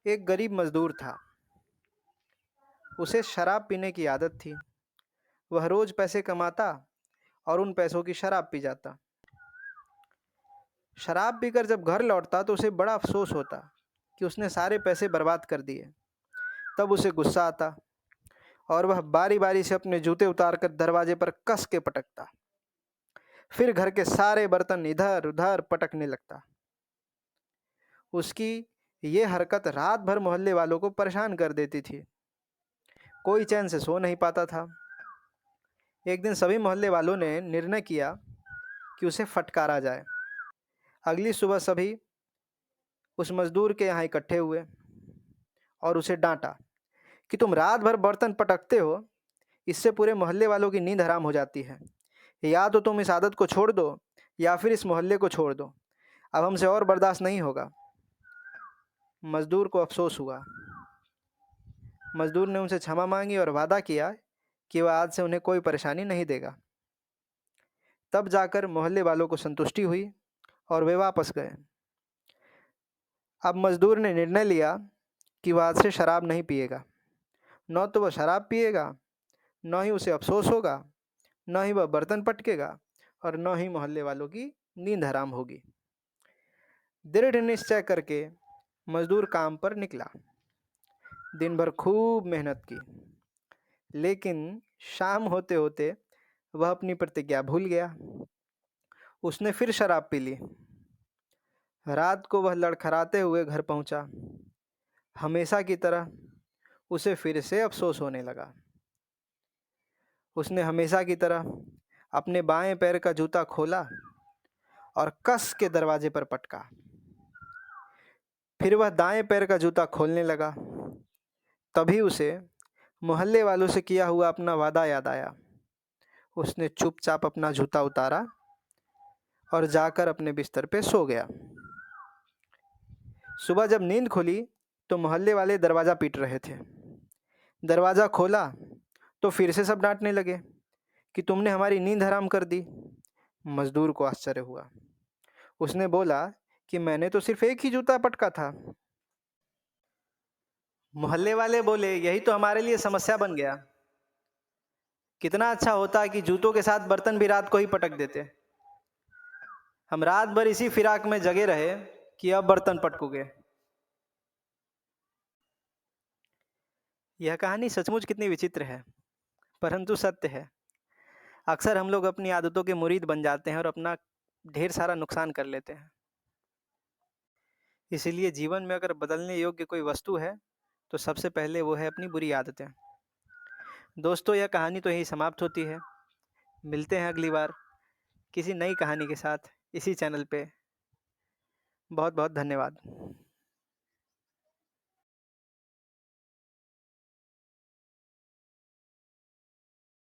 एक गरीब मजदूर था। उसे शराब पीने की आदत थी। वह रोज पैसे कमाता और उन पैसों की शराब पी जाता। शराब पीकर जब घर लौटता तो उसे बड़ा अफसोस होता कि उसने सारे पैसे बर्बाद कर दिए। तब उसे गुस्सा आता और वह बारी बारी से अपने जूते उतारकर दरवाजे पर कस के पटकता। फिर घर के सारे बर्तन इधर उधर पटकने लगता। उसकी ये हरकत रात भर मोहल्ले वालों को परेशान कर देती थी। कोई चैन से सो नहीं पाता था। एक दिन सभी मोहल्ले वालों ने निर्णय किया कि उसे फटकारा जाए। अगली सुबह सभी उस मजदूर के यहाँ इकट्ठे हुए और उसे डांटा कि तुम रात भर बर्तन पटकते हो, इससे पूरे मोहल्ले वालों की नींद हराम हो जाती है। या तो तुम इस आदत को छोड़ दो या फिर इस मोहल्ले को छोड़ दो। अब हमसे और बर्दाश्त नहीं होगा। मजदूर को अफसोस हुआ। मजदूर ने उनसे क्षमा मांगी और वादा किया कि वह आज से उन्हें कोई परेशानी नहीं देगा। तब जाकर मोहल्ले वालों को संतुष्टि हुई और वे वापस गए। अब मजदूर ने निर्णय लिया कि वह आज से शराब नहीं पिएगा। न तो वह शराब पिएगा, न ही उसे अफसोस होगा, न ही वह बर्तन पटकेगा और न ही मोहल्ले वालों की नींद हराम होगी। दृढ़ निश्चय करके मजदूर काम पर निकला। दिन भर खूब मेहनत की, लेकिन शाम होते होते वह अपनी प्रतिज्ञा भूल गया। उसने फिर शराब पी ली। रात को वह लड़खड़ाते हुए घर पहुंचा। हमेशा की तरह उसे फिर से अफसोस होने लगा। उसने हमेशा की तरह अपने बाएं पैर का जूता खोला और कस के दरवाजे पर पटका। फिर वह दाएं पैर का जूता खोलने लगा। तभी उसे मोहल्ले वालों से किया हुआ अपना वादा याद आया। उसने चुपचाप अपना जूता उतारा और जाकर अपने बिस्तर पे सो गया। सुबह जब नींद खुली तो मोहल्ले वाले दरवाज़ा पीट रहे थे। दरवाज़ा खोला तो फिर से सब डांटने लगे कि तुमने हमारी नींद हराम कर दी। मजदूर को आश्चर्य हुआ। उसने बोला कि मैंने तो सिर्फ एक ही जूता पटका था। मोहल्ले वाले बोले, यही तो हमारे लिए समस्या बन गया। कितना अच्छा होता कि जूतों के साथ बर्तन भी रात को ही पटक देते। हम रात भर इसी फिराक में जगे रहे कि अब बर्तन पटकोगे। यह कहानी सचमुच कितनी विचित्र है, परंतु सत्य है। अक्सर हम लोग अपनी आदतों के मुरीद बन जाते हैं और अपना ढेर सारा नुकसान कर लेते हैं। इसीलिए जीवन में अगर बदलने योग्य कोई वस्तु है तो सबसे पहले वो है अपनी बुरी आदतें। दोस्तों, यह कहानी तो यही समाप्त होती है। मिलते हैं अगली बार किसी नई कहानी के साथ इसी चैनल पे। बहुत बहुत धन्यवाद।